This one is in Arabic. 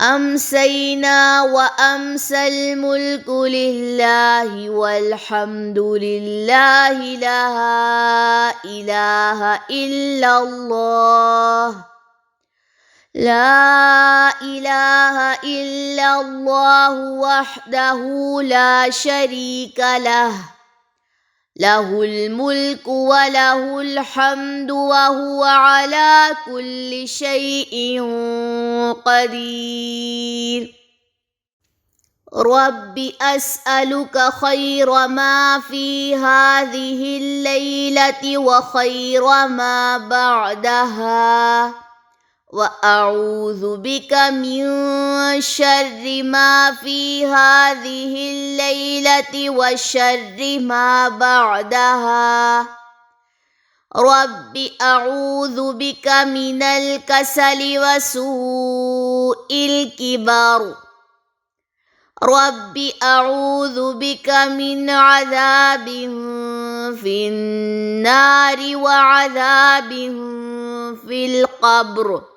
أمسينا وأمسى الملك لله والحمد لله لا إله إلا الله لا إله إلا الله وحده لا شريك له له الملك وله الحمد وهو على كل شيء قدير رب أسألك خير ما في هذه الليلة وخير ما بعدها وأعوذ بك من شر ما في هذه الليلة وشر ما بعدها رب أعوذ بك من الكسل وسوء الكبر رب أعوذ بك من عذاب في النار وعذاب في القبر